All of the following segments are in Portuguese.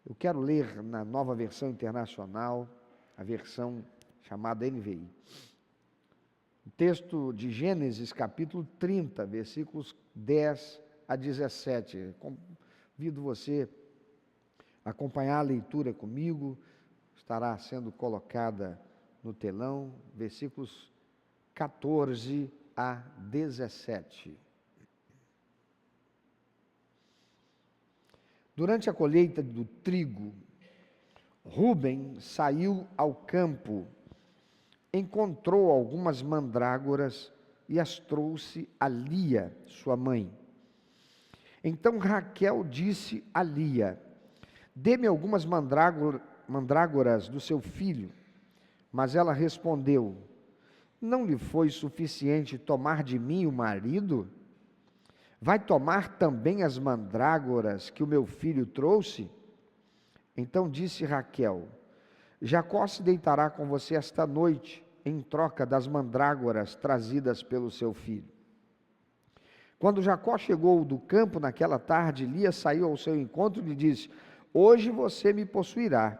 Eu quero ler na Nova Versão Internacional, a versão chamada NVI. O texto de Gênesis, capítulo 30, versículos 10 a 17. Convido você a acompanhar a leitura comigo, estará sendo colocada no telão, versículos 14 a 17. Durante a colheita do trigo, Rúben saiu ao campo, encontrou algumas mandrágoras e as trouxe a Lia, sua mãe. Então Raquel disse a Lia: dê-me algumas mandrágoras do seu filho. Mas ela respondeu: não lhe foi suficiente tomar de mim o marido? Vai tomar também as mandrágoras que o meu filho trouxe? Então disse Raquel: Jacó se deitará com você esta noite, em troca das mandrágoras trazidas pelo seu filho. Quando Jacó chegou do campo naquela tarde, Lia saiu ao seu encontro e lhe disse: hoje você me possuirá,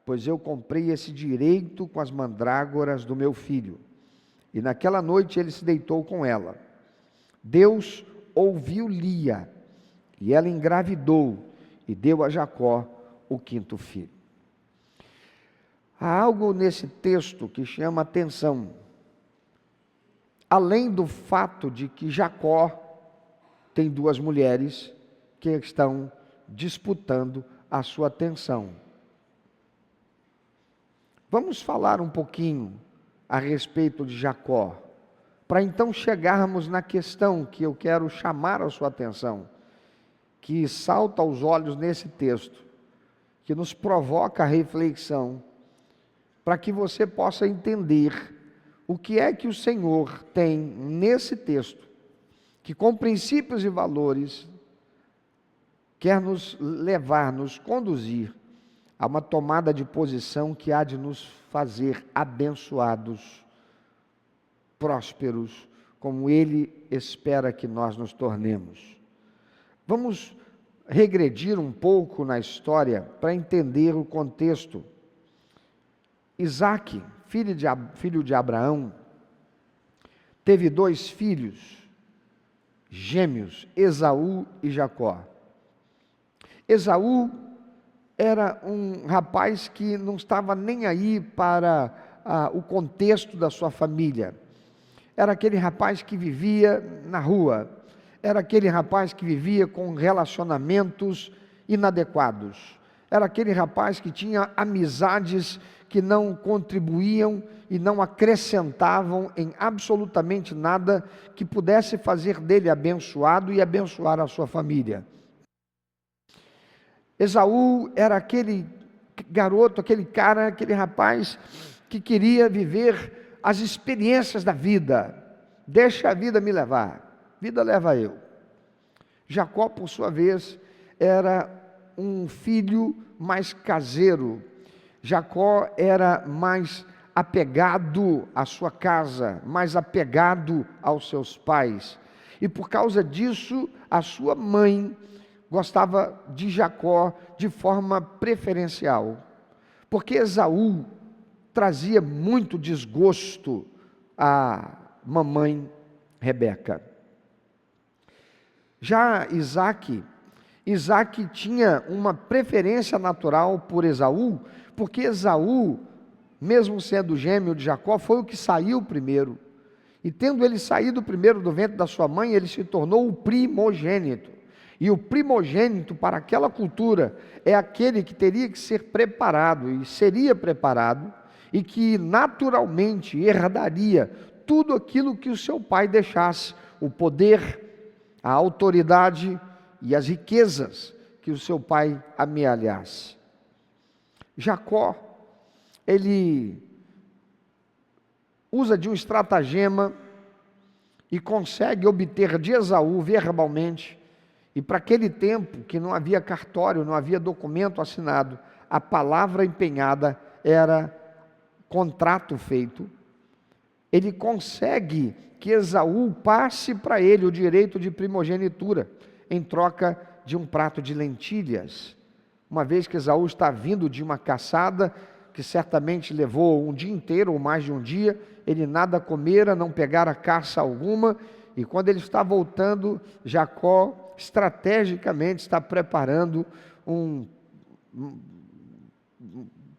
pois eu comprei esse direito com as mandrágoras do meu filho. E naquela noite ele se deitou com ela. Deus ouviu Lia, e ela engravidou e deu a Jacó o 5º filho. Há algo nesse texto que chama atenção, além do fato de que Jacó tem 2 mulheres que estão disputando a sua atenção. Vamos falar um pouquinho a respeito de Jacó, para então chegarmos na questão que eu quero chamar a sua atenção, que salta aos olhos nesse texto, que nos provoca a reflexão, para que você possa entender o que é que o Senhor tem nesse texto, que com princípios e valores quer nos levar, nos conduzir a uma tomada de posição que há de nos fazer abençoados, prósperos, como Ele espera que nós nos tornemos. Vamos regredir um pouco na história para entender o contexto. Isaque, filho de Abraão, teve 2 filhos gêmeos, Esaú e Jacó. Esaú era um rapaz que não estava nem aí para o contexto da sua família. Era aquele rapaz que vivia na rua, era aquele rapaz que vivia com relacionamentos inadequados, era aquele rapaz que tinha amizades que não contribuíam e não acrescentavam em absolutamente nada que pudesse fazer dele abençoado e abençoar a sua família. Esaú era aquele garoto, aquele cara, aquele rapaz que queria viver as experiências da vida. Deixa a vida me levar, vida leva eu. Jacó, por sua vez, era um filho mais caseiro. Jacó era mais apegado à sua casa, mais apegado aos seus pais. E por causa disso, a sua mãe gostava de Jacó de forma preferencial, porque Esaú trazia muito desgosto à mamãe Rebeca. Já Isaque tinha uma preferência natural por Esaú, porque Esaú, mesmo sendo gêmeo de Jacó, foi o que saiu primeiro. E tendo ele saído primeiro do ventre da sua mãe, ele se tornou o primogênito. E o primogênito para aquela cultura é aquele que teria que ser preparado e seria preparado e que naturalmente herdaria tudo aquilo que o seu pai deixasse, o poder, a autoridade e as riquezas que o seu pai amealhasse. Jacó, ele usa de um estratagema e consegue obter de Esaú verbalmente. E para aquele tempo que não havia cartório, não havia documento assinado, a palavra empenhada era contrato feito. Ele consegue que Esaú passe para ele o direito de primogenitura, em troca de um prato de lentilhas, uma vez que Esaú está vindo de uma caçada, que certamente levou um dia inteiro ou mais de um dia, ele nada comera, não pegara caça alguma, e quando ele está voltando, Jacó estrategicamente está preparando um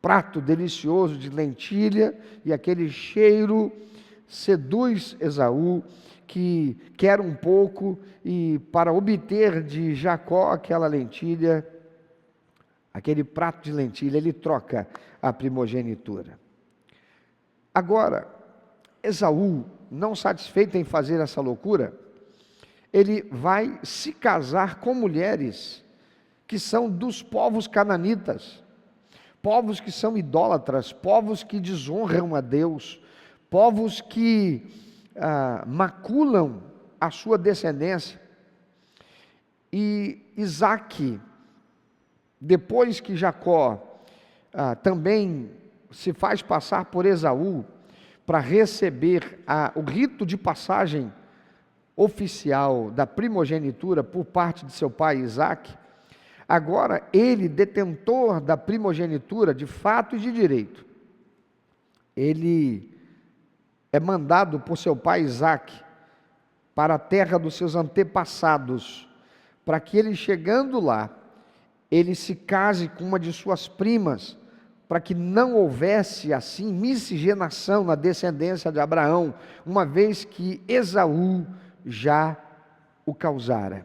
prato delicioso de lentilha, e aquele cheiro seduz Esaú, que quer um pouco, e para obter de Jacó aquela lentilha, aquele prato de lentilha, ele troca a primogenitura. Agora, Esaú, não satisfeito em fazer essa loucura, ele vai se casar com mulheres que são dos povos cananitas, povos que são idólatras, povos que desonram a Deus, povos que maculam a sua descendência. E Isaque, depois que Jacó também se faz passar por Esaú, para receber o rito de passagem oficial da primogenitura por parte de seu pai Isaque, agora ele, detentor da primogenitura de fato e de direito, ele é mandado por seu pai Isaque para a terra dos seus antepassados, para que ele, chegando lá, ele se case com uma de suas primas, para que não houvesse assim miscigenação na descendência de Abraão, uma vez que Esaú já o causara.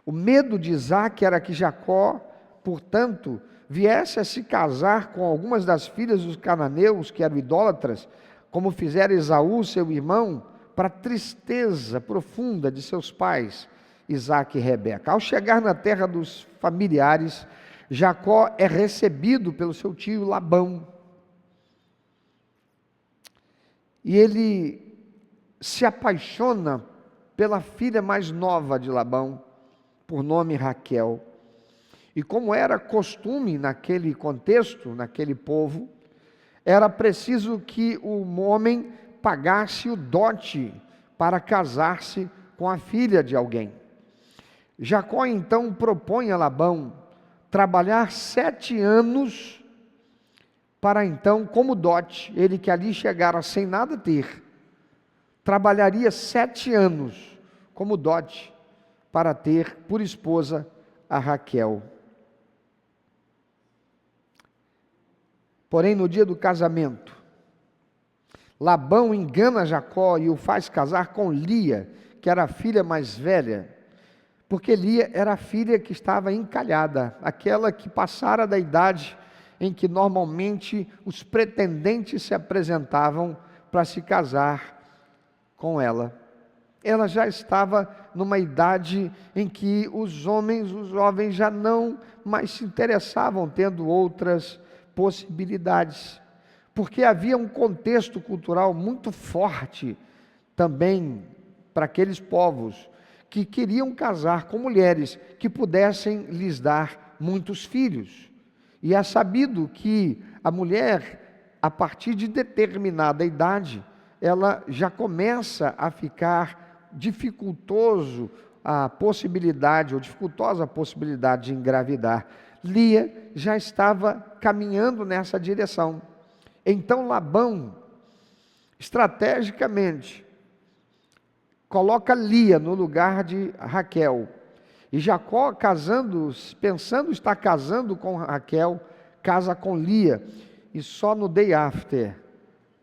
O medo de Isaque era que Jacó, portanto, viesse a se casar com algumas das filhas dos cananeus, que eram idólatras, como fizera Esaú, seu irmão, para a tristeza profunda de seus pais, Isaque e Rebeca. Ao chegar na terra dos familiares, Jacó é recebido pelo seu tio Labão. E ele se apaixona pela filha mais nova de Labão, por nome Raquel. E como era costume naquele contexto, naquele povo, era preciso que o homem pagasse o dote para casar-se com a filha de alguém. Jacó então propõe a Labão trabalhar 7 anos para então, como dote, ele que ali chegara sem nada ter, trabalharia 7 anos como dote para ter por esposa a Raquel. Porém, no dia do casamento, Labão engana Jacó e o faz casar com Lia, que era a filha mais velha, porque Lia era a filha que estava encalhada, aquela que passara da idade em que normalmente os pretendentes se apresentavam para se casar com ela. Ela já estava numa idade em que os jovens já não mais se interessavam, tendo outras possibilidades, porque havia um contexto cultural muito forte também para aqueles povos que queriam casar com mulheres que pudessem lhes dar muitos filhos. E é sabido que a mulher, a partir de determinada idade, ela já começa a ficar dificultosa a possibilidade de engravidar. Lia já estava caminhando nessa direção. Então Labão, estrategicamente, coloca Lia no lugar de Raquel. E Jacó, pensando estar casando com Raquel, casa com Lia. E só no day after,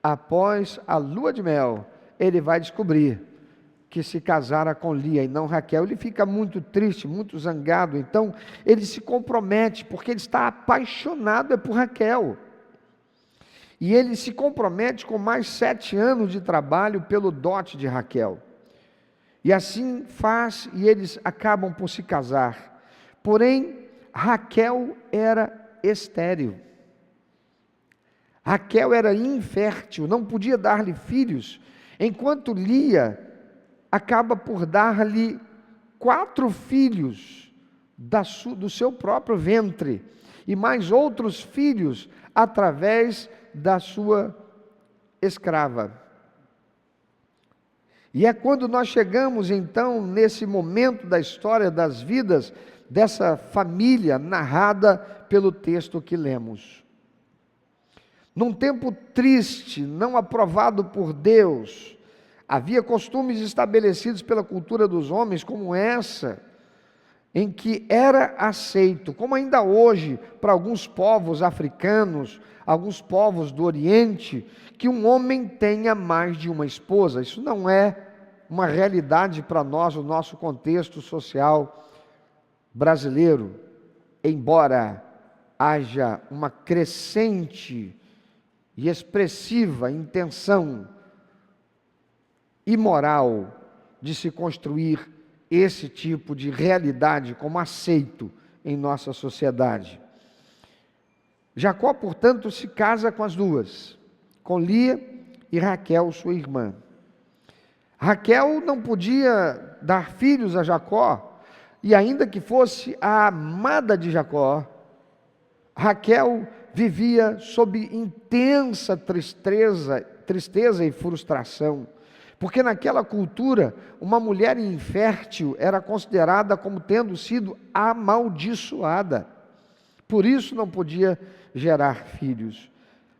após a lua de mel, ele vai descobrir que se casara com Lia e não Raquel. Ele fica muito triste, muito zangado. Então ele se compromete, porque ele está apaixonado por Raquel. E ele se compromete com mais 7 anos de trabalho pelo dote de Raquel. E assim faz, e eles acabam por se casar. Porém, Raquel era estéril. Raquel era infértil, não podia dar-lhe filhos, enquanto Lia acaba por dar-lhe 4 filhos do seu próprio ventre, e mais outros filhos através da sua escrava. E é quando nós chegamos então nesse momento da história das vidas dessa família narrada pelo texto que lemos. Num tempo triste, não aprovado por Deus, havia costumes estabelecidos pela cultura dos homens como essa, em que era aceito, como ainda hoje, para alguns povos africanos, alguns povos do Oriente, que um homem tenha mais de uma esposa. Isso não é uma realidade para nós, o nosso contexto social brasileiro, embora haja uma crescente e expressiva intenção imoral de se construir esse tipo de realidade como aceito em nossa sociedade. Jacó, portanto, se casa com as duas, com Lia e Raquel, sua irmã. Raquel não podia dar filhos a Jacó, e ainda que fosse a amada de Jacó, Raquel vivia sob intensa tristeza e frustração, porque naquela cultura, uma mulher infértil era considerada como tendo sido amaldiçoada. Por isso não podia gerar filhos.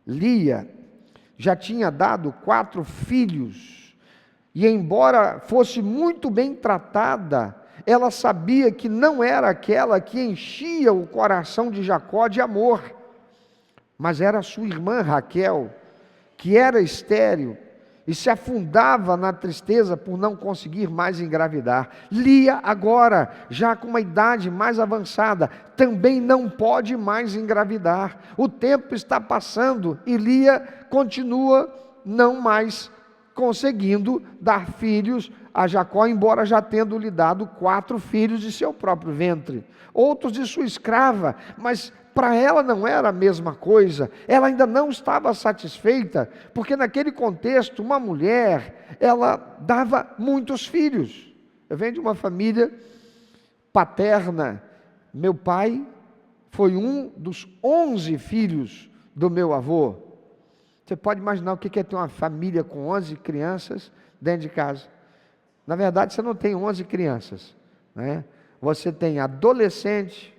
Lia já tinha dado 4 filhos, e embora fosse muito bem tratada, ela sabia que não era aquela que enchia o coração de Jacó de amor, mas era sua irmã Raquel, que era estéril, e se afundava na tristeza por não conseguir mais engravidar. Lia agora, já com uma idade mais avançada, também não pode mais engravidar. O tempo está passando e Lia continua não mais conseguindo dar filhos a Jacó, embora já tendo lhe dado 4 filhos de seu próprio ventre. Outros de sua escrava, mas para ela não era a mesma coisa, ela ainda não estava satisfeita, porque naquele contexto, uma mulher, ela dava muitos filhos. Eu venho de uma família paterna, meu pai foi um dos 11 filhos do meu avô. Você pode imaginar o que é ter uma família com 11 crianças dentro de casa. Na verdade, você não tem 11 crianças, né? Você tem adolescente,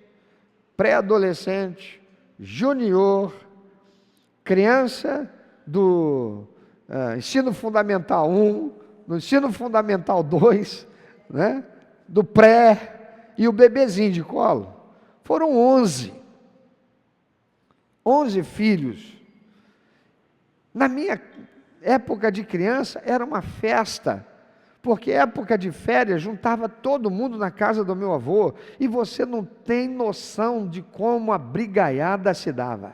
pré-adolescente, junior, criança do ensino fundamental 1, no ensino fundamental 2, né? Do pré e o bebezinho de colo. Foram 11 filhos. Na minha época de criança era uma festa, porque época de férias juntava todo mundo na casa do meu avô, e você não tem noção de como a brigaiada se dava.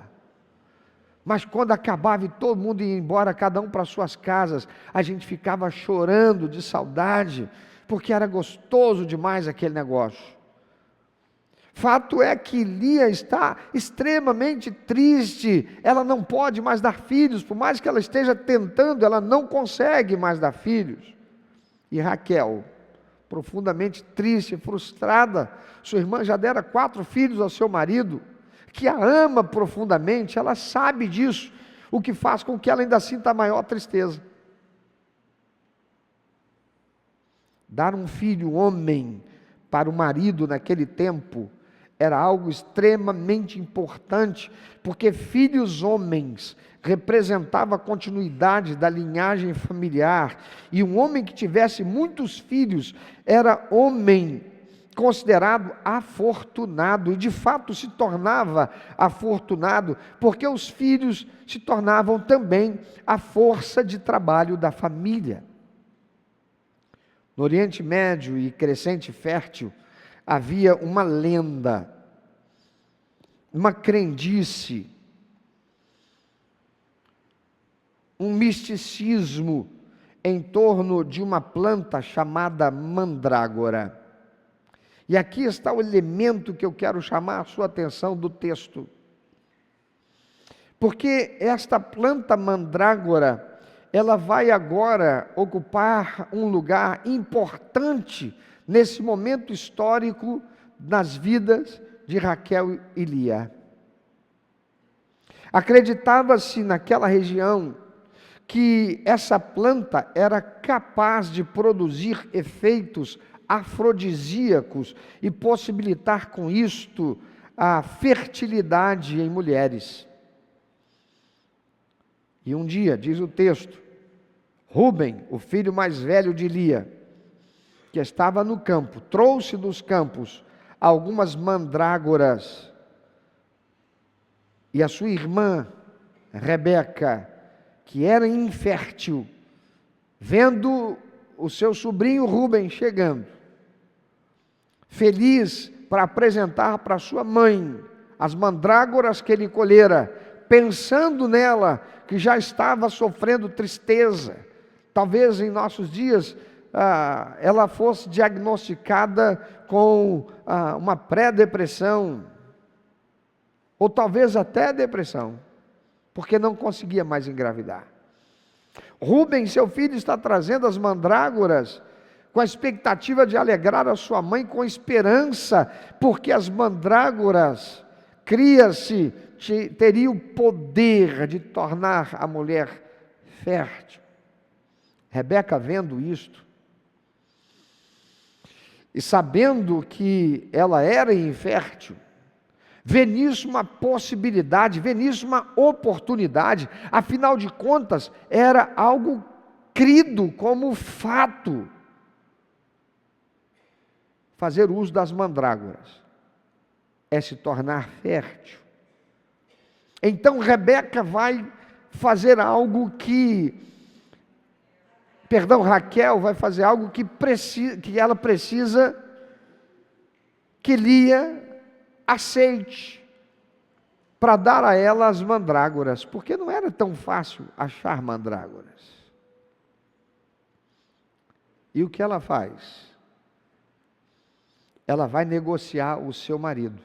Mas quando acabava e todo mundo ia embora, cada um para suas casas, a gente ficava chorando de saudade, porque era gostoso demais aquele negócio. Fato é que Lia está extremamente triste, ela não pode mais dar filhos, por mais que ela esteja tentando, ela não consegue mais dar filhos. E Raquel, profundamente triste, frustrada, sua irmã já dera 4 filhos ao seu marido, que a ama profundamente, ela sabe disso, o que faz com que ela ainda sinta a maior tristeza. Dar um filho homem para o marido naquele tempo era algo extremamente importante, porque filhos homens representava a continuidade da linhagem familiar, e um homem que tivesse muitos filhos era homem considerado afortunado, e de fato se tornava afortunado, porque os filhos se tornavam também a força de trabalho da família. No Oriente Médio e crescente fértil, havia uma lenda, uma crendice, um misticismo em torno de uma planta chamada mandrágora. E aqui está o elemento que eu quero chamar a sua atenção do texto. Porque esta planta mandrágora, ela vai agora ocupar um lugar importante nesse momento histórico nas vidas de Raquel e Lia. Acreditava-se naquela região que essa planta era capaz de produzir efeitos afrodisíacos e possibilitar com isto a fertilidade em mulheres. E um dia, diz o texto, Rúben, o filho mais velho de Lia, que estava no campo, trouxe dos campos algumas mandrágoras, e a sua irmã, Rebeca, que era infértil, vendo o seu sobrinho Rúben chegando, feliz para apresentar para sua mãe as mandrágoras que ele colhera, pensando nela, que já estava sofrendo tristeza. Talvez em nossos dias ela fosse diagnosticada com uma pré-depressão, ou talvez até depressão, porque não conseguia mais engravidar. Rúben, seu filho, está trazendo as mandrágoras com a expectativa de alegrar a sua mãe com esperança, porque as mandrágoras, cria-se, teriam o poder de tornar a mulher fértil. Rebeca, vendo isto, e sabendo que ela era infértil, vê nisso uma possibilidade, vê nisso uma oportunidade, afinal de contas, era algo crido como fato. Fazer uso das mandrágoras é se tornar fértil. Então Rebeca vai fazer algo Raquel vai fazer algo que ela precisa que Lia aceite, para dar a ela as mandrágoras, porque não era tão fácil achar mandrágoras. E o que ela faz? Ela vai negociar o seu marido.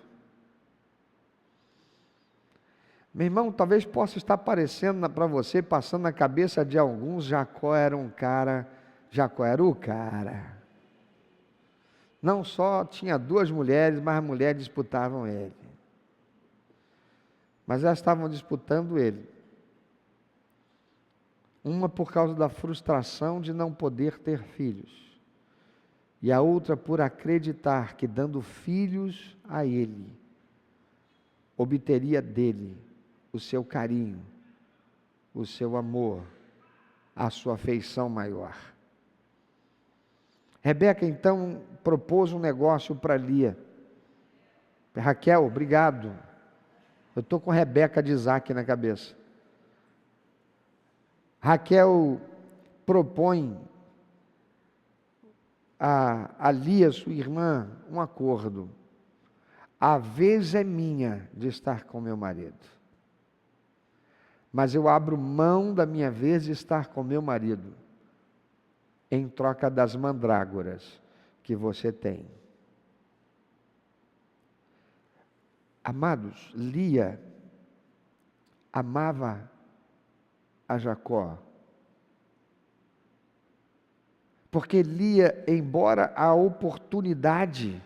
Meu irmão, talvez possa estar parecendo para você, passando na cabeça de alguns, Jacó era o cara. Não só tinha 2 mulheres, mas as mulheres disputavam ele. Mas elas estavam disputando ele. Uma por causa da frustração de não poder ter filhos. E a outra por acreditar que dando filhos a ele, obteria dele o seu carinho, o seu amor, a sua afeição maior. Rebeca então propôs um negócio para Lia. Raquel, obrigado. Eu estou com Rebeca de Isaac na cabeça. Raquel propõe a Lia, sua irmã, um acordo. A vez é minha de estar com meu marido. Mas eu abro mão da minha vez de estar com meu marido, em troca das mandrágoras que você tem. Amados, Lia amava a Jacó. Porque Lia, embora a oportunidade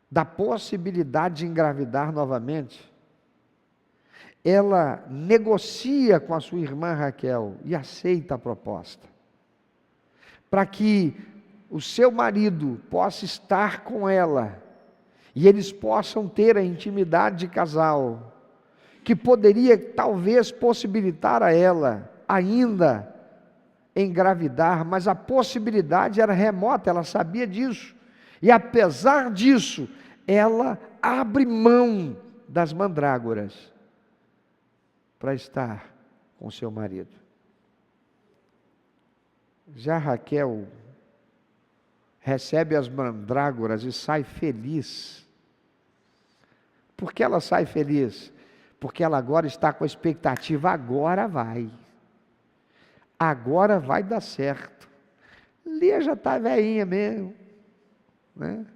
da possibilidade de engravidar novamente, ela negocia com a sua irmã Raquel e aceita a proposta, para que o seu marido possa estar com ela e eles possam ter a intimidade de casal, que poderia talvez possibilitar a ela ainda engravidar, mas a possibilidade era remota, ela sabia disso, e apesar disso, ela abre mão das mandrágoras para estar com seu marido. Já Raquel recebe as mandrágoras e sai feliz. Por que ela sai feliz? Porque ela agora está com a expectativa, agora vai dar certo. Lia já está velhinha mesmo, né?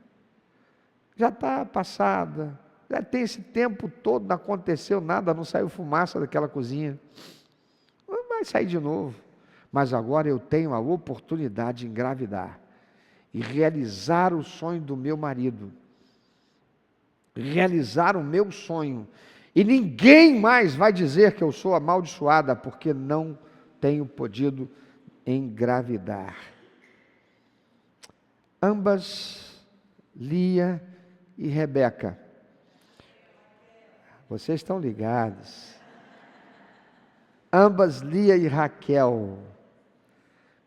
Já está passada, já tem esse tempo todo, não aconteceu nada, não saiu fumaça daquela cozinha, vai sair de novo, mas agora eu tenho a oportunidade de engravidar, e realizar o sonho do meu marido, realizar o meu sonho, e ninguém mais vai dizer que eu sou amaldiçoada, porque não tenho podido engravidar. Ambas, Lia e Rebeca. Vocês estão ligados. Ambas, Lia e Raquel,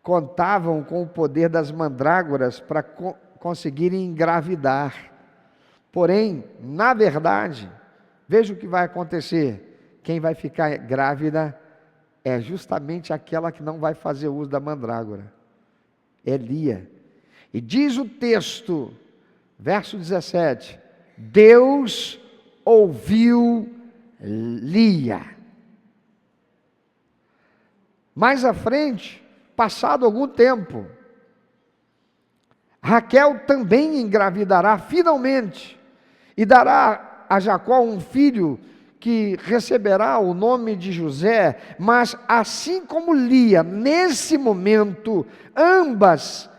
contavam com o poder das mandrágoras para conseguirem engravidar. Porém, na verdade, veja o que vai acontecer. Quem vai ficar grávida é justamente aquela que não vai fazer uso da mandrágora. É Lia. E diz o texto, verso 17, Deus ouviu Lia. Mais à frente, passado algum tempo, Raquel também engravidará finalmente e dará a Jacó um filho que receberá o nome de José, mas assim como Lia, nesse momento, ambas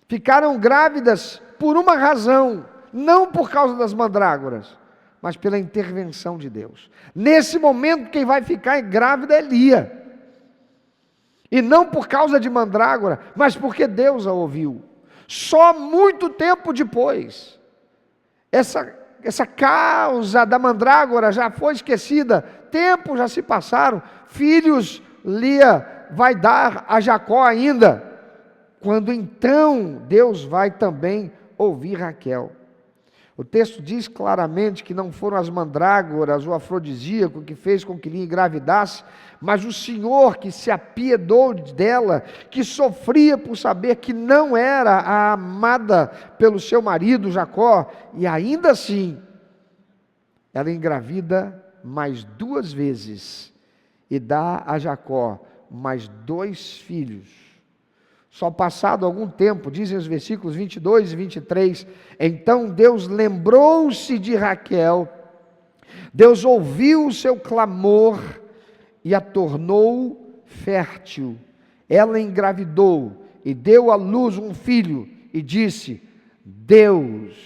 ficaram grávidas por uma razão, não por causa das mandrágoras, mas pela intervenção de Deus. Nesse momento, quem vai ficar grávida é Lia. E não por causa de mandrágora, mas porque Deus a ouviu. Só muito tempo depois, essa causa da mandrágora já foi esquecida, tempos já se passaram, filhos Lia vai dar a Jacó ainda, quando então Deus vai também ouvir Raquel. O texto diz claramente que não foram as mandrágoras, o afrodisíaco que fez com que Lia engravidasse, mas o Senhor que se apiedou dela, que sofria por saber que não era a amada pelo seu marido Jacó, e ainda assim, ela engravida mais 2 vezes, e dá a Jacó mais 2 filhos. Só passado algum tempo, dizem os versículos 22 e 23, então Deus lembrou-se de Raquel, Deus ouviu o seu clamor e a tornou fértil. Ela engravidou e deu à luz um filho e disse, Deus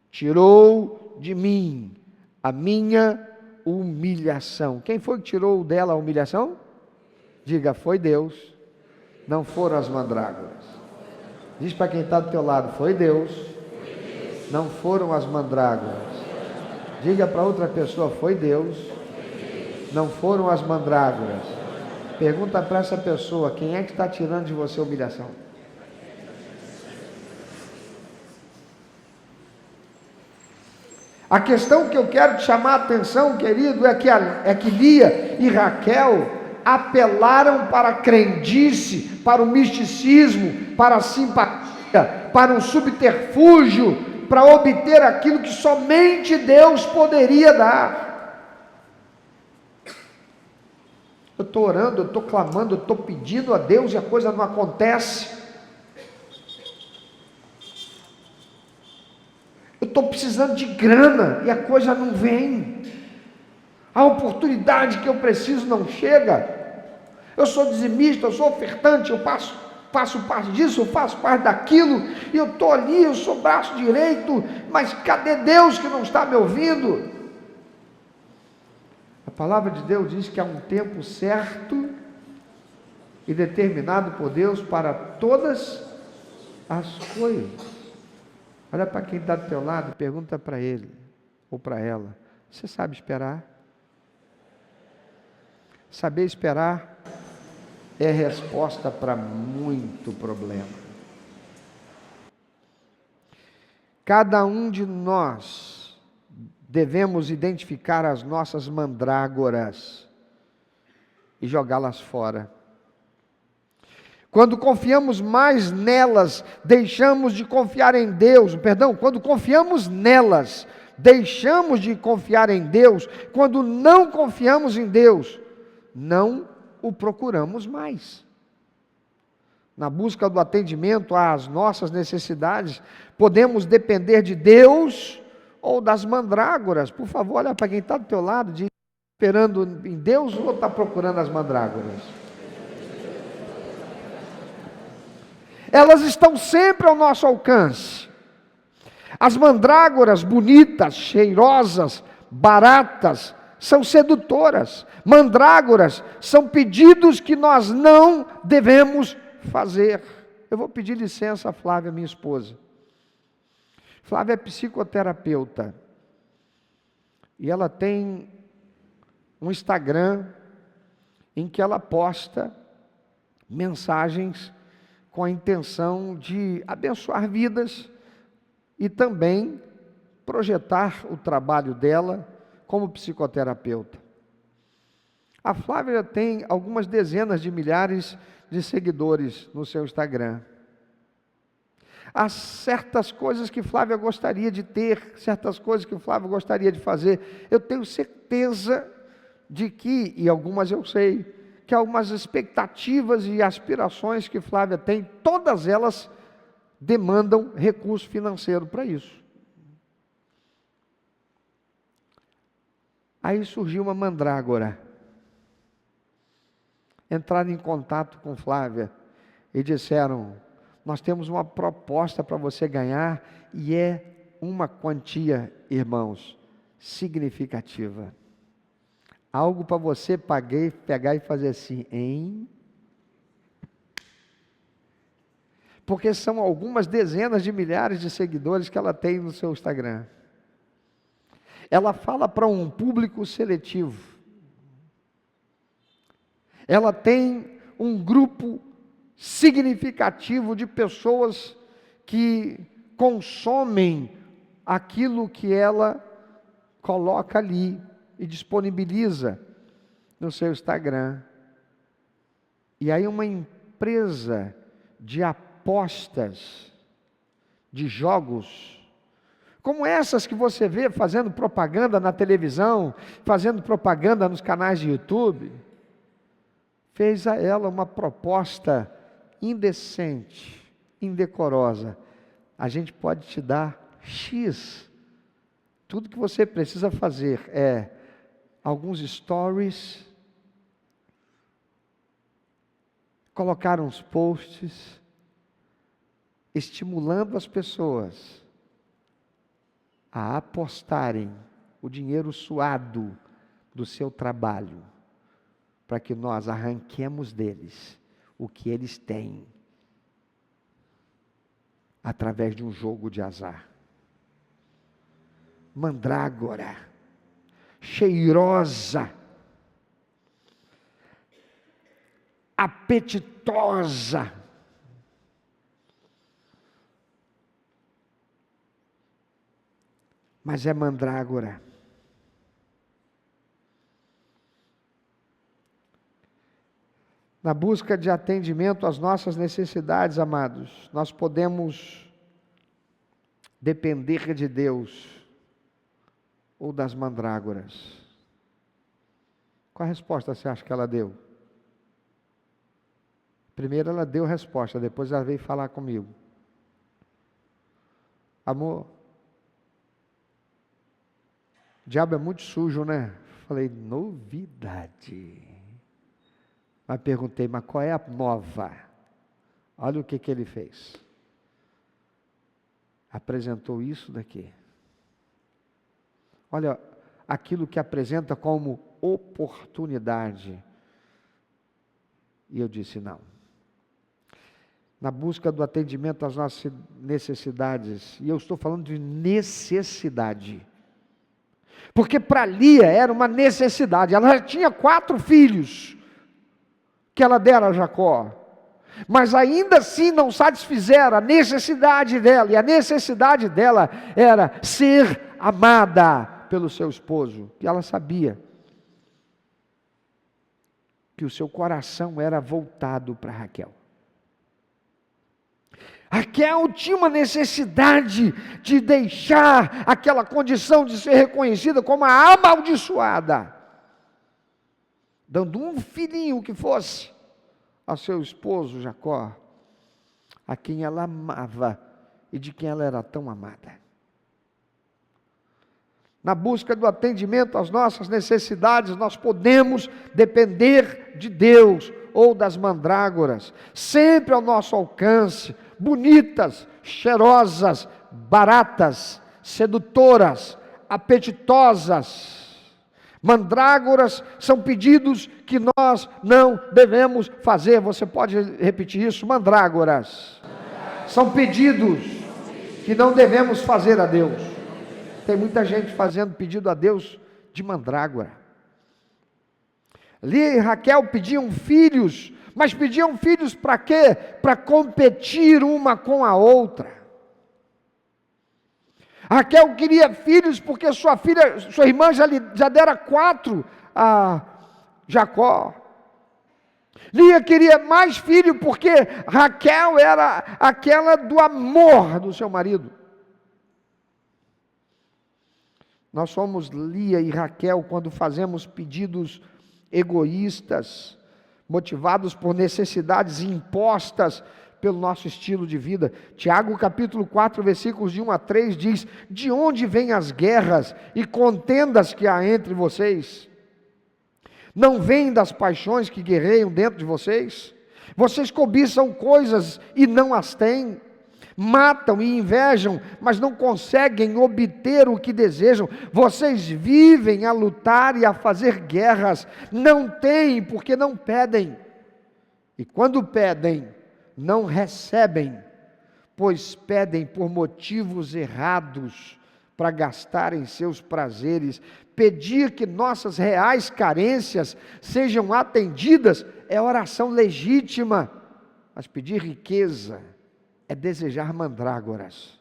tirou de mim a minha humilhação. Quem foi que tirou dela a humilhação? Diga, foi Deus. Não foram as mandrágoras. Diz para quem está do teu lado, foi Deus. Não foram as mandrágoras. Diga para outra pessoa, foi Deus. Não foram as mandrágoras. Pergunta para essa pessoa, quem é que está tirando de você a humilhação? A questão que eu quero te chamar a atenção, querido, é que Lia e Raquel apelaram para a crendice, para o misticismo, para a simpatia, para um subterfúgio, para obter aquilo que somente Deus poderia dar. Eu estou orando, eu estou clamando, eu estou pedindo a Deus e a coisa não acontece. Eu estou precisando de grana e a coisa não vem. A oportunidade que eu preciso não chega. Eu sou dizimista, eu sou ofertante, eu faço parte disso, eu faço parte daquilo, e eu estou ali, eu sou braço direito, mas cadê Deus que não está me ouvindo? A palavra de Deus diz que há um tempo certo e determinado por Deus para todas as coisas. Olha para quem está do teu lado, pergunta para ele ou para ela, você sabe esperar? Saber esperar é resposta para muito problema. Cada um de nós devemos identificar as nossas mandrágoras e jogá-las fora. Quando confiamos mais nelas, deixamos de confiar em Deus. Quando confiamos nelas, deixamos de confiar em Deus. Quando não confiamos em Deus, não o procuramos mais. Na busca do atendimento às nossas necessidades, podemos depender de Deus ou das mandrágoras. Por favor, olha para quem está do teu lado, diz, esperando em Deus ou está procurando as mandrágoras? Elas estão sempre ao nosso alcance. As mandrágoras bonitas, cheirosas, baratas, são sedutoras. Mandrágoras são pedidos que nós não devemos fazer. eu vou pedir licença a Flávia, minha esposa. Flávia é psicoterapeuta. E ela tem um Instagram em que ela posta mensagens com a intenção de abençoar vidas e também projetar o trabalho dela como psicoterapeuta. A Flávia tem algumas dezenas de milhares de seguidores no seu Instagram. Há certas coisas que Flávia gostaria de ter, certas coisas que Flávia gostaria de fazer. Eu tenho certeza de que, e algumas eu sei, que algumas expectativas e aspirações que Flávia tem, todas elas demandam recurso financeiro para isso. Aí surgiu uma mandrágora. Entraram em contato com Flávia e disseram: nós temos uma proposta para você ganhar, e é uma quantia, irmãos, significativa. Algo para você pegar e fazer assim, hein? Porque são algumas dezenas de milhares de seguidores que ela tem no seu Instagram. Ela fala para um público seletivo. Ela tem um grupo significativo de pessoas que consomem aquilo que ela coloca ali e disponibiliza no seu Instagram. E aí uma empresa de apostas, de jogos, como essas que você vê fazendo propaganda na televisão, fazendo propaganda nos canais de YouTube, fez a ela uma proposta indecente, indecorosa. A gente pode te dar X. Tudo que você precisa fazer é alguns stories, colocar uns posts, estimulando as pessoas a apostarem o dinheiro suado do seu trabalho, para que nós arranquemos deles o que eles têm, através de um jogo de azar. Mandrágora, cheirosa, apetitosa, mas é mandrágora. Na busca de atendimento às nossas necessidades, amados, nós podemos depender de Deus ou das mandrágoras. Qual a resposta você acha que ela deu? Primeiro ela deu a resposta, depois ela veio falar comigo. Amor, o diabo é muito sujo, né? Falei, novidade. Mas perguntei, mas qual é a nova? Olha o que ele fez. Apresentou isso daqui. Olha, aquilo que apresenta como oportunidade. E eu disse, não. Na busca do atendimento às nossas necessidades, e eu estou falando de necessidade. Porque para Lia era uma necessidade. Ela já tinha 4 filhos que ela dera a Jacó, mas ainda assim não satisfizeram a necessidade dela, e a necessidade dela era ser amada pelo seu esposo, e ela sabia que o seu coração era voltado para Raquel. Raquel tinha uma necessidade de deixar aquela condição de ser reconhecida como a amaldiçoada, dando um filhinho que fosse ao seu esposo Jacó, a quem ela amava e de quem ela era tão amada. Na busca do atendimento às nossas necessidades, nós podemos depender de Deus ou das mandrágoras, sempre ao nosso alcance, bonitas, cheirosas, baratas, sedutoras, apetitosas, Mandrágoras são pedidos que nós não devemos fazer. Você pode repetir isso? Mandrágoras são pedidos que não devemos fazer a Deus. Tem muita gente fazendo pedido a Deus de mandrágora. Lia e Raquel pediam filhos, mas pediam filhos para quê? Para competir uma com a outra. Raquel queria filhos porque sua irmã já dera 4 a Jacó. Lia queria mais filho porque Raquel era aquela do amor do seu marido. Nós somos Lia e Raquel quando fazemos pedidos egoístas, motivados por necessidades impostas pelo nosso estilo de vida. Tiago capítulo 4, versículos de 1 a 3 diz: de onde vêm as guerras e contendas que há entre vocês? Não vêm das paixões que guerreiam dentro de vocês? Vocês cobiçam coisas e não as têm, matam e invejam, mas não conseguem obter o que desejam. Vocês vivem a lutar e a fazer guerras, não têm porque não pedem, e quando pedem, não recebem, pois pedem por motivos errados, para gastar em seus prazeres. Pedir que nossas reais carências sejam atendidas é oração legítima, mas pedir riqueza é desejar mandrágoras.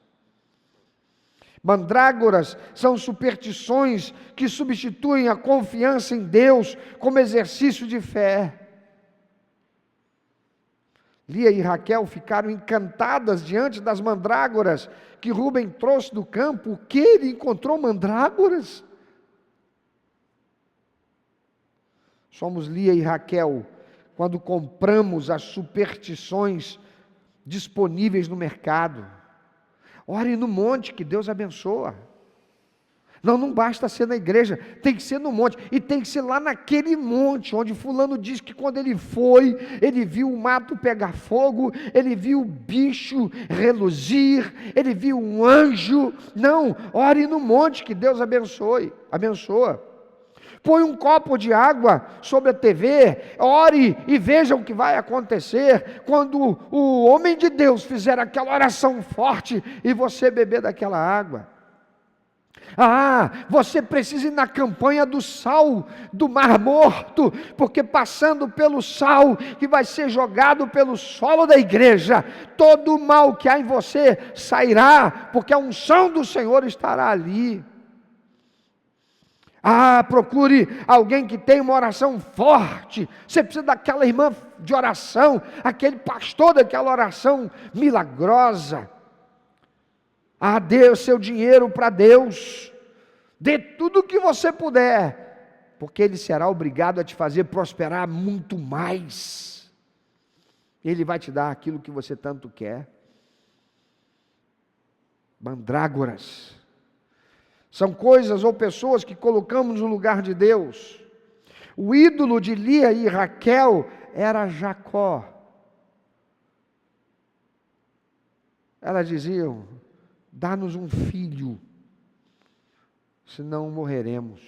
Mandrágoras são superstições que substituem a confiança em Deus como exercício de fé. Lia e Raquel ficaram encantadas diante das mandrágoras que Rúben trouxe do campo. O que? Ele encontrou mandrágoras? Somos Lia e Raquel quando compramos as superstições disponíveis no mercado. Ore no monte que Deus abençoa. Não basta ser na igreja, tem que ser no monte, e tem que ser lá naquele monte, onde fulano diz que quando ele foi, ele viu o mato pegar fogo, ele viu o bicho reluzir, ele viu um anjo. Não, ore no monte que Deus abençoa. Põe um copo de água sobre a TV, ore e veja o que vai acontecer quando o homem de Deus fizer aquela oração forte e você beber daquela água. Você precisa ir na campanha do sal do Mar Morto, porque passando pelo sal que vai ser jogado pelo solo da igreja, todo o mal que há em você sairá, porque a unção do Senhor estará ali. Procure alguém que tenha uma oração forte. Você precisa daquela irmã de oração, aquele pastor daquela oração milagrosa. Dê o seu dinheiro para Deus, dê tudo o que você puder, porque Ele será obrigado a te fazer prosperar muito mais. Ele vai te dar aquilo que você tanto quer. Mandrágoras são coisas ou pessoas que colocamos no lugar de Deus. O ídolo de Lia e Raquel era Jacó. Elas diziam: dá-nos um filho, senão morreremos.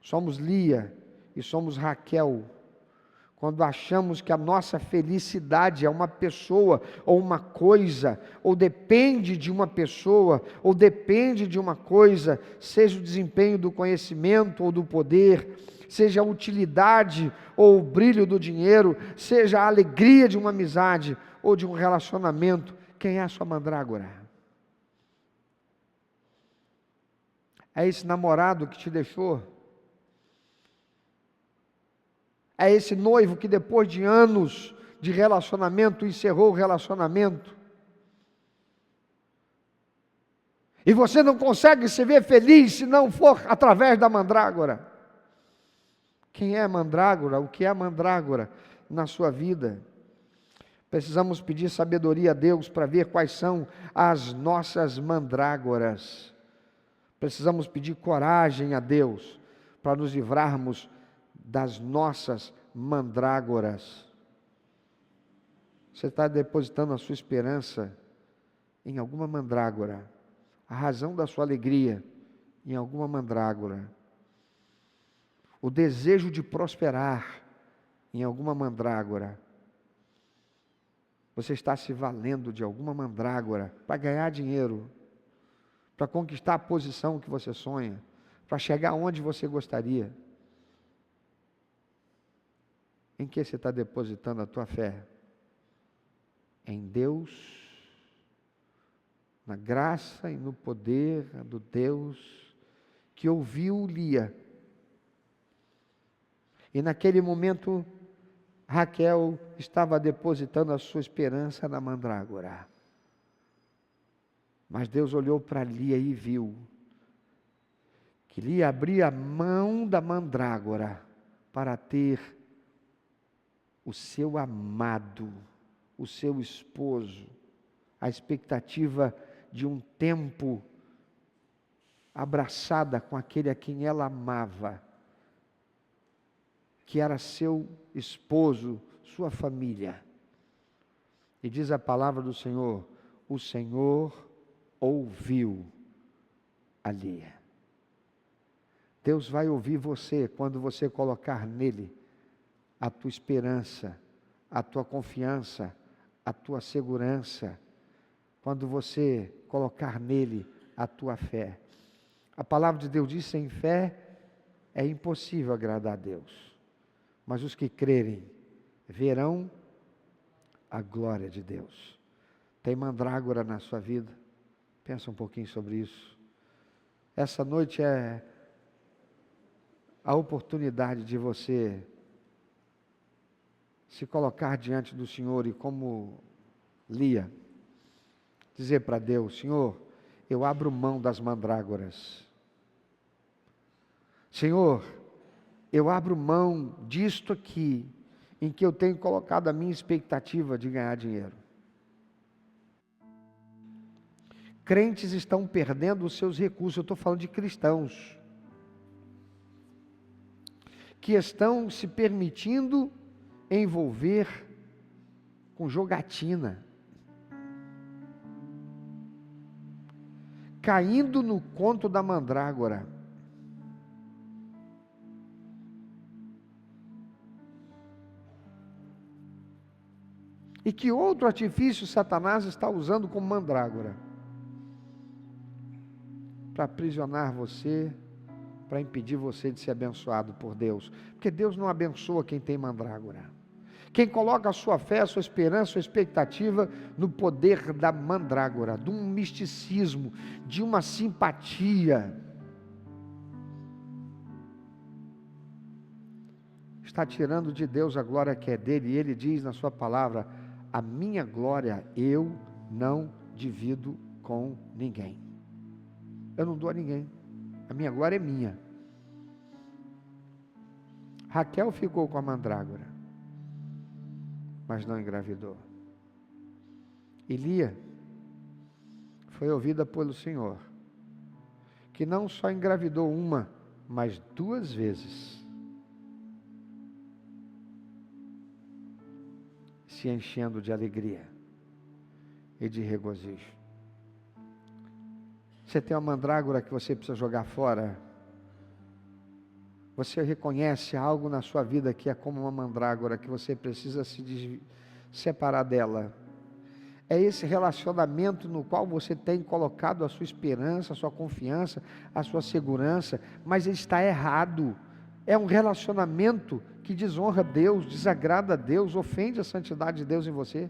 Somos Lia e somos Raquel quando achamos que a nossa felicidade é uma pessoa ou uma coisa, ou depende de uma pessoa, ou depende de uma coisa, seja o desempenho do conhecimento ou do poder, seja a utilidade ou o brilho do dinheiro, seja a alegria de uma amizade ou de um relacionamento. Quem é a sua mandrágora? É esse namorado que te deixou? É esse noivo que depois de anos de relacionamento encerrou o relacionamento? E você não consegue se ver feliz se não for através da mandrágora? Quem é a mandrágora? O que é a mandrágora na sua vida? Precisamos pedir sabedoria a Deus para ver quais são as nossas mandrágoras. Precisamos pedir coragem a Deus para nos livrarmos das nossas mandrágoras. Você está depositando a sua esperança em alguma mandrágora, a razão da sua alegria em alguma mandrágora. O desejo de prosperar em alguma mandrágora. Você está se valendo de alguma mandrágora para ganhar dinheiro, para conquistar a posição que você sonha, para chegar onde você gostaria. Em que você está depositando a tua fé? Em Deus, na graça e no poder do Deus que ouviu Lia. E naquele momento, Raquel estava depositando a sua esperança na mandrágora. Mas Deus olhou para Lia e viu que Lia abria a mão da mandrágora para ter o seu amado, o seu esposo, a expectativa de um tempo abraçada com aquele a quem ela amava, que era seu esposo, sua família. E diz a palavra do Senhor: o Senhor ouviu a Lia. Deus vai ouvir você quando você colocar nele a tua esperança, a tua confiança, a tua segurança, quando você colocar nele a tua fé. A palavra de Deus diz: sem fé é impossível agradar a Deus, mas os que crerem verão a glória de Deus. Tem mandrágora na sua vida? Pensa um pouquinho sobre isso. Essa noite é a oportunidade de você se colocar diante do Senhor e, como Lia, dizer para Deus: Senhor, eu abro mão das mandrágoras. Senhor, eu abro mão disto aqui, em que eu tenho colocado a minha expectativa de ganhar dinheiro. Crentes estão perdendo os seus recursos, eu estou falando de cristãos, que estão se permitindo envolver com jogatina, caindo no conto da mandrágora. E que outro artifício Satanás está usando como mandrágora? Para aprisionar você, para impedir você de ser abençoado por Deus. Porque Deus não abençoa quem tem mandrágora. Quem coloca a sua fé, a sua esperança, a sua expectativa no poder da mandrágora, de um misticismo, de uma simpatia, está tirando de Deus a glória que é dele. E ele diz na sua palavra: a minha glória eu não divido com ninguém. Eu não dou a ninguém. A minha glória é minha. Raquel ficou com a mandrágora, mas não engravidou. E Lia foi ouvida pelo Senhor, que não só engravidou uma, mas 2 vezes, se enchendo de alegria e de regozijo. Você tem uma mandrágora que você precisa jogar fora? Você reconhece algo na sua vida que é como uma mandrágora, que você precisa se separar dela? É esse relacionamento no qual você tem colocado a sua esperança, a sua confiança, a sua segurança, mas ele está errado. É um relacionamento que desonra Deus, desagrada a Deus, ofende a santidade de Deus em você.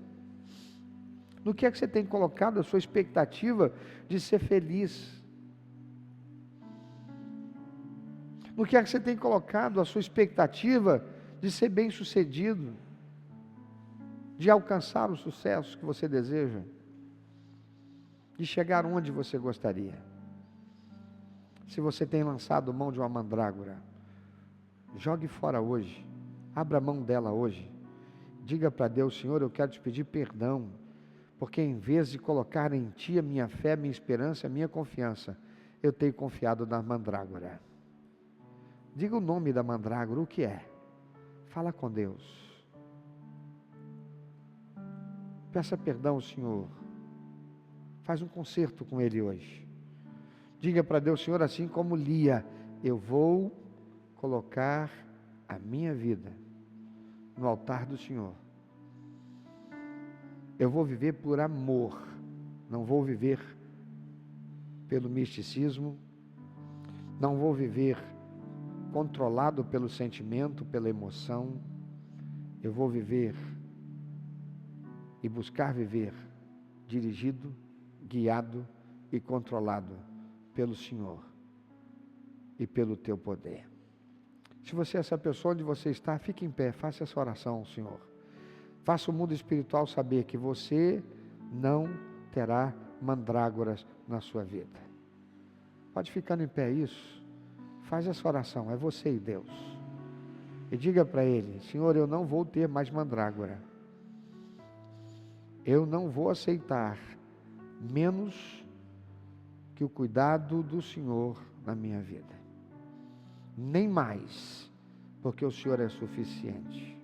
No que é que você tem colocado a sua expectativa de ser feliz? No que é que você tem colocado a sua expectativa de ser bem-sucedido, de alcançar o sucesso que você deseja, de chegar onde você gostaria? Se você tem lançado mão de uma mandrágora, jogue fora hoje, abra mão dela hoje, diga para Deus: Senhor, eu quero te pedir perdão, porque em vez de colocar em Ti a minha fé, a minha esperança, a minha confiança, eu tenho confiado na mandrágora. Diga o nome da mandrágora, o que é? Fala com Deus. Peça perdão ao Senhor. Faz um concerto com Ele hoje. Diga para Deus: Senhor, assim como Lia, eu vou colocar a minha vida no altar do Senhor. Eu vou viver por amor, não vou viver pelo misticismo, não vou viver controlado pelo sentimento, pela emoção. Eu vou viver e buscar viver dirigido, guiado e controlado pelo Senhor e pelo teu poder. Se você é essa pessoa, onde você está, fique em pé, faça essa oração ao Senhor. Faça o mundo espiritual saber que você não terá mandrágoras na sua vida. Pode ficar em pé, isso. Faz essa oração, é você e Deus. E diga para Ele: Senhor, eu não vou ter mais mandrágora. Eu não vou aceitar menos que o cuidado do Senhor na minha vida. Nem mais, porque o Senhor é suficiente.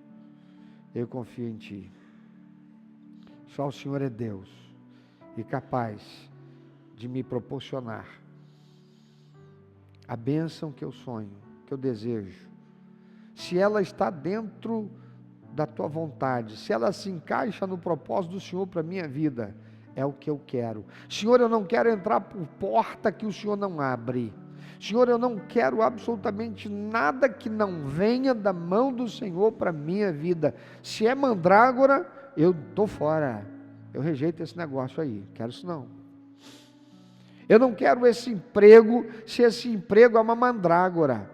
Eu confio em Ti. Só o Senhor é Deus e capaz de me proporcionar a bênção que eu sonho, que eu desejo. Se ela está dentro da Tua vontade, se ela se encaixa no propósito do Senhor para a minha vida, é o que eu quero. Senhor, eu não quero entrar por porta que o Senhor não abre. Senhor, eu não quero absolutamente nada que não venha da mão do Senhor para a minha vida. Se é mandrágora, eu estou fora. Eu rejeito esse negócio aí, quero isso não. Eu não quero esse emprego, se esse emprego é uma mandrágora.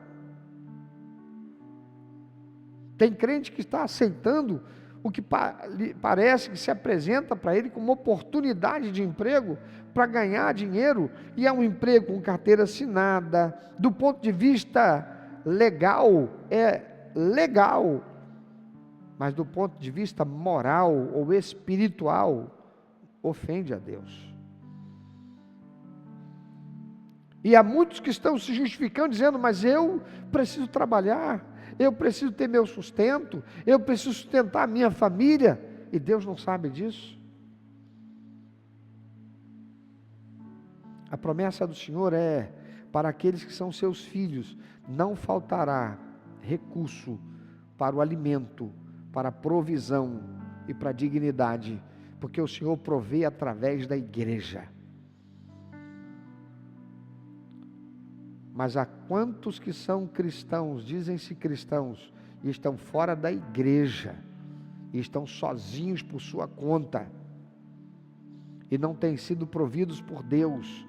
Tem crente que está aceitando o que parece que se apresenta para ele como oportunidade de emprego para ganhar dinheiro, e é um emprego com carteira assinada. Do ponto de vista legal, é legal, mas do ponto de vista moral ou espiritual, ofende a Deus. E há muitos que estão se justificando, dizendo: mas eu preciso trabalhar, eu preciso ter meu sustento, eu preciso sustentar a minha família, e Deus não sabe disso. A promessa do Senhor é para aqueles que são seus filhos: não faltará recurso para o alimento, para a provisão e para a dignidade, porque o Senhor provê através da igreja. Mas há quantos que são cristãos, dizem-se cristãos, e estão fora da igreja, e estão sozinhos por sua conta, e não têm sido providos por Deus,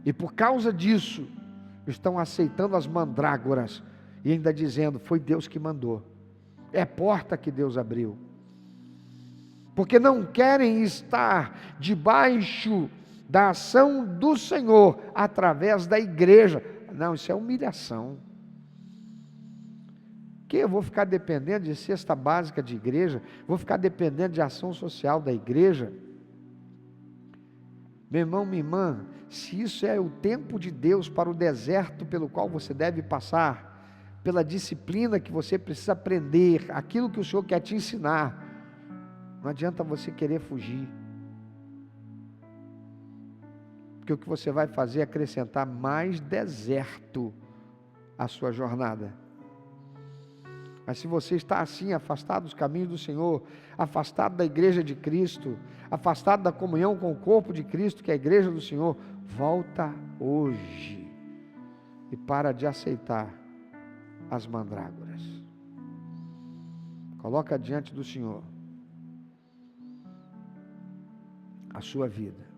e por causa disso, estão aceitando as mandrágoras, e ainda dizendo: foi Deus que mandou, é porta que Deus abriu, porque não querem estar debaixo da ação do Senhor, através da igreja. Não, isso é humilhação. Que eu vou ficar dependendo de cesta básica de igreja? Vou ficar dependendo de ação social da igreja? Meu irmão, minha irmã, se isso é o tempo de Deus para o deserto pelo qual você deve passar, pela disciplina que você precisa aprender, aquilo que o Senhor quer te ensinar, não adianta você querer fugir. Porque o que você vai fazer é acrescentar mais deserto à sua jornada. Mas se você está assim, afastado dos caminhos do Senhor, afastado da igreja de Cristo, afastado da comunhão com o corpo de Cristo, que é a igreja do Senhor, volta hoje e para de aceitar as mandrágoras. Coloca diante do Senhor a sua vida.